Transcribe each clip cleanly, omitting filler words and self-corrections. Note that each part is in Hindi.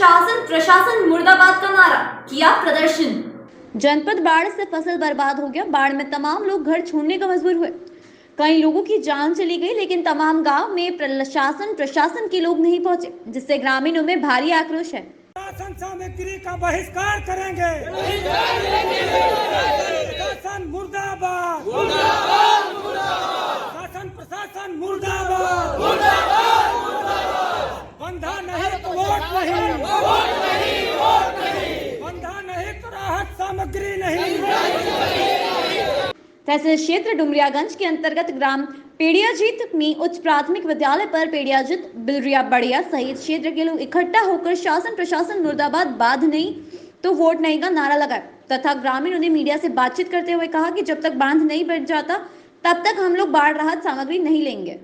शासन प्रशासन मुर्दाबाद का नारा, किया प्रदर्शन। जनपद बाढ़ से फसल बर्बाद हो गया। बाढ़ में तमाम लोग घर छोड़ने का मजबूर हुए। कई लोगों की जान चली गई, लेकिन तमाम गांव में प्रशासन के लोग नहीं पहुंचे, जिससे ग्रामीणों में भारी आक्रोश है। शासन सामग्री का बहिष्कार करेंगे। शासन मुर्दाबाद, शासन प्रशासन मुर्दाबाद। बंधा नहीं तो वोट नहीं, बंधा नहीं तो राहत सामग्री नहीं। तहसील क्षेत्र डुमरियागंज के अंतर्गत ग्राम पेड़ियाजीत में उच्च प्राथमिक विद्यालय पर पेड़ियाजीत, बिलरिया बढ़िया सहित क्षेत्र के लोग इकट्ठा होकर शासन प्रशासन मुर्दाबाद, बाढ़ नहीं तो वोट नहीं का नारा लगाया तथा ग्रामीणों ने मीडिया से बातचीत करते हुए कहा कि जब तक बांध नहीं बन जाता तब तक हम लोग बाढ़ राहत सामग्री नहीं लेंगे।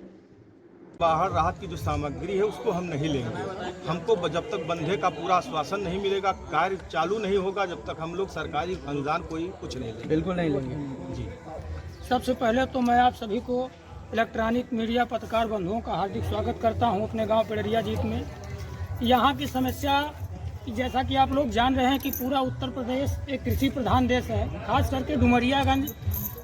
बाढ़ राहत की जो सामग्री है उसको हम नहीं लेंगे। हमको जब तक बंधे का पूरा आश्वासन नहीं मिलेगा, कार्य चालू नहीं होगा, जब तक हम लोग सरकारी अनुदान कोई कुछ नहीं लेंगे। बिल्कुल नहीं लेंगे जी। सबसे पहले तो मैं आप सभी को इलेक्ट्रॉनिक मीडिया पत्रकार बंधुओं का हार्दिक स्वागत करता हूं अपने गांव पेड़ियाजीत में। यहाँ की समस्या, जैसा कि आप लोग जान रहे हैं कि पूरा उत्तर प्रदेश एक कृषि प्रधान देश है, खास करके डुमरियागंज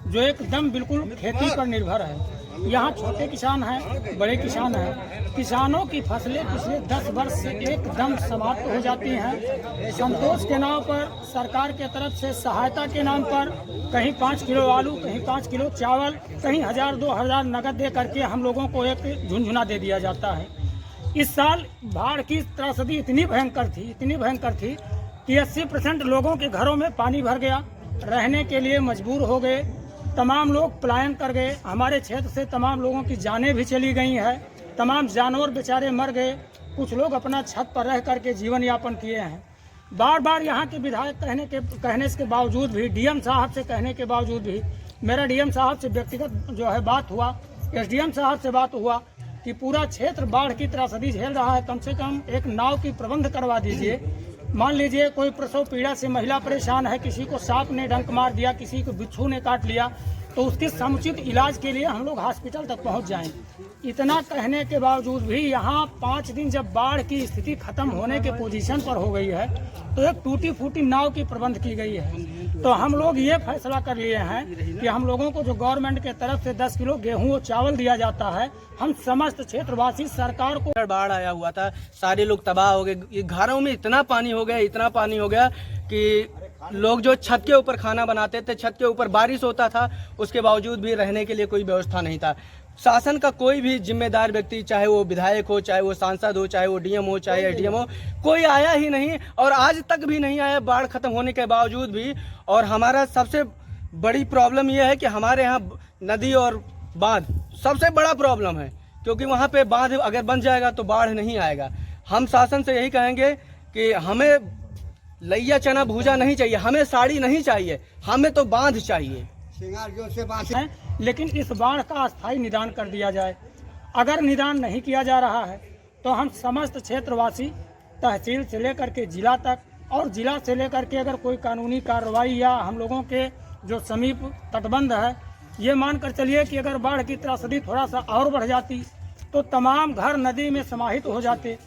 जो एकदम बिल्कुल खेती पर निर्भर है। यहाँ छोटे किसान हैं, बड़े किसान हैं। किसानों की फसलें पिछले 10 वर्ष से एकदम समाप्त हो जाती हैं। संतोष के नाम पर, सरकार के तरफ से सहायता के नाम पर कहीं 5 किलो आलू, कहीं 5 किलो चावल, कहीं 1000-2000 नकद दे करके हम लोगों को एक झुंझुना दे दिया जाता है। इस साल बाढ़ की त्रासदी इतनी भयंकर थी कि 80% लोगों के घरों में पानी भर गया, रहने के लिए मजबूर हो गए। तमाम लोग पलायन कर गए। हमारे क्षेत्र से तमाम लोगों की जानें भी चली गई हैं। तमाम जानवर बेचारे मर गए। कुछ लोग अपना छत पर रह करके जीवन यापन किए हैं। बार बार यहाँ के विधायक कहने के बावजूद भी, डीएम साहब से कहने के बावजूद भी, मेरा डीएम साहब से व्यक्तिगत जो है बात हुआ, एसडीएम साहब से बात हुआ कि पूरा क्षेत्र बाढ़ की त्रासदी झेल रहा है, कम से कम एक नाव की प्रबंध करवा दीजिए। मान लीजिए कोई प्रसव पीड़ा से महिला परेशान है, किसी को सांप ने डंक मार दिया, किसी को बिच्छू ने काट लिया, तो उसके समुचित इलाज के लिए हम लोग हॉस्पिटल तक पहुंच जाएं। इतना कहने के बावजूद भी यहाँ 5 दिन जब बाढ़ की स्थिति खत्म होने के पोजीशन पर हो गई है तो एक टूटी फूटी नाव की प्रबंध की गई है। तो हम लोग ये फैसला कर लिए हैं कि हम लोगों को जो गवर्नमेंट के तरफ से 10 किलो गेहूँ और चावल दिया जाता है, हम समस्त क्षेत्रवासी सरकार को। बाढ़ आया हुआ था, सारे लोग तबाह हो गए। घरों में इतना पानी हो गया कि लोग जो छत के ऊपर खाना बनाते थे, छत के ऊपर बारिश होता था, उसके बावजूद भी रहने के लिए कोई व्यवस्था नहीं था। शासन का कोई भी जिम्मेदार व्यक्ति, चाहे वो विधायक हो, चाहे वो सांसद हो, चाहे वो डीएम हो, चाहे एसडीएम हो, कोई आया ही नहीं और आज तक भी नहीं आया बाढ़ खत्म होने के बावजूद भी। और हमारा सबसे बड़ी प्रॉब्लम यह है कि हमारे यहाँ नदी और बांध सबसे बड़ा प्रॉब्लम है, क्योंकि वहाँ पे बांध अगर बन जाएगा तो बाढ़ नहीं आएगा। हम शासन से यही कहेंगे कि हमें लैया चना भूजा नहीं चाहिए, हमें साड़ी नहीं चाहिए, हमें तो बांध चाहिए। लेकिन इस बाढ़ का अस्थायी निदान कर दिया जाए। अगर निदान नहीं किया जा रहा है तो हम समस्त क्षेत्रवासी तहसील से लेकर के जिला तक और जिला से लेकर के अगर कोई कानूनी कार्रवाई या हम लोगों के जो समीप तटबंध है, ये मानकर चलिए कि अगर बाढ़ की त्रासदी थोड़ा सा और बढ़ जाती तो तमाम घर नदी में समाहित हो जाते।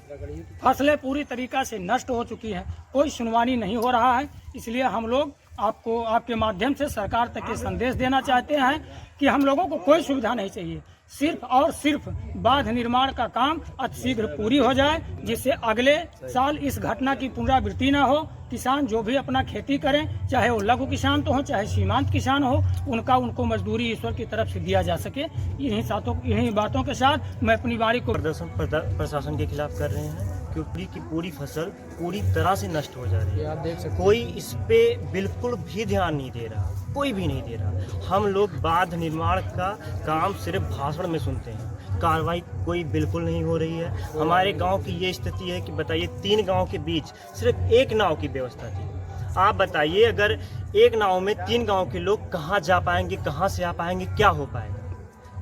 फसलें पूरी तरीका से नष्ट हो चुकी हैं, कोई सुनवाई नहीं हो रहा है। इसलिए हम लोग आपको आपके माध्यम से सरकार तक ये संदेश देना चाहते हैं कि हम लोगों को कोई सुविधा नहीं चाहिए, सिर्फ और सिर्फ बांध निर्माण का काम अतिशीघ्र पूरी हो जाए, जिससे अगले साल इस घटना की पुनरावृत्ति न हो। किसान जो भी अपना खेती करें, चाहे वो लघु किसान तो हो, चाहे सीमांत किसान हो, उनको मजदूरी ईश्वर की तरफ से दिया जा सके। इन्हीं बातों के साथ मैं अपनी बारी को प्रशासन के खिलाफ कर रहे हैं, क्योंकि पूरी फसल पूरी तरह से नष्ट हो जा रही है। आप देख सकते, कोई इस पे बिल्कुल भी ध्यान नहीं दे रहा, कोई भी नहीं दे रहा। हम लोग बांध निर्माण का काम सिर्फ भाषण में सुनते हैं, कार्रवाई कोई बिल्कुल नहीं हो रही है। हमारे गांव की ये स्थिति है कि बताइए 3 गांव के बीच सिर्फ एक नाव की व्यवस्था थी। आप बताइए अगर एक नाव में 3 गांव के लोग कहाँ जा पाएंगे, कहाँ से आ पाएंगे, क्या हो पाएगा?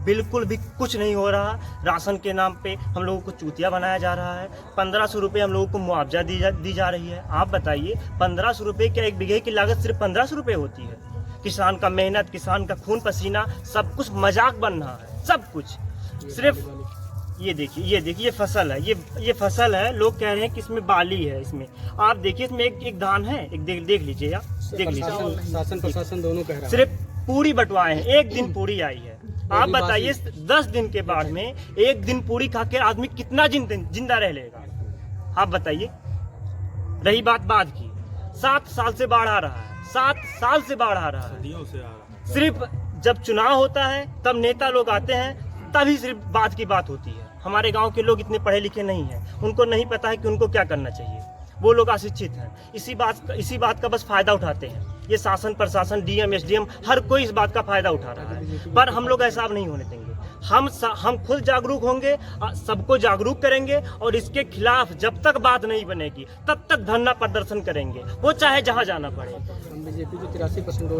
बिल्कुल भी कुछ नहीं हो रहा। राशन के नाम पे हम लोगों को चूतिया बनाया जा रहा है। 1500 रुपये हम लोगों को मुआवजा दी जा रही है। आप बताइए 1500 रुपये क्या एक बीघे की लागत सिर्फ 1500 रुपये होती है? किसान का मेहनत, किसान का खून पसीना सब कुछ मजाक बन रहा है, सब कुछ सिर्फ ये देखिए ये फसल है, ये फसल है। लोग कह रहे हैं कि इसमें बाली है। इसमें आप देखिए, इसमें एक धान है, एक देख लीजिए आप, देख लीजिए। शासन प्रशासन दोनों कह रहा है। सिर्फ पूरी बंटवाए हैं, एक दिन पूरी आई है। आप बताइए 10 दिन के बाढ़ में एक दिन पूरी खा के आदमी कितना जिंदा रह लेगा? आप बताइए। रही बात बाद की, 7 साल से बाढ़ आ रहा है, 7 साल से बाढ़ आ रहा है। सदियों से आ रहा है। सिर्फ जब चुनाव होता है तब नेता लोग आते हैं, तभी सिर्फ बात की बात होती है। हमारे गांव के लोग इतने पढ़े लिखे नहीं हैं, उनको नहीं पता है कि उनको क्या करना चाहिए। वो लोग अशिक्षित हैं, इसी बात का बस फायदा उठाते हैं। ये शासन प्रशासन, डीएम एसडीएम, हर कोई इस बात का फायदा उठा रहा है। पर हम लोग ऐसा अब नहीं होने देंगे। हम खुद जागरूक होंगे, सबको जागरूक करेंगे, और इसके खिलाफ जब तक बात नहीं बनेगी तब तक धरना प्रदर्शन करेंगे, वो चाहे जहां जाना पड़े। बीजेपी जो 83%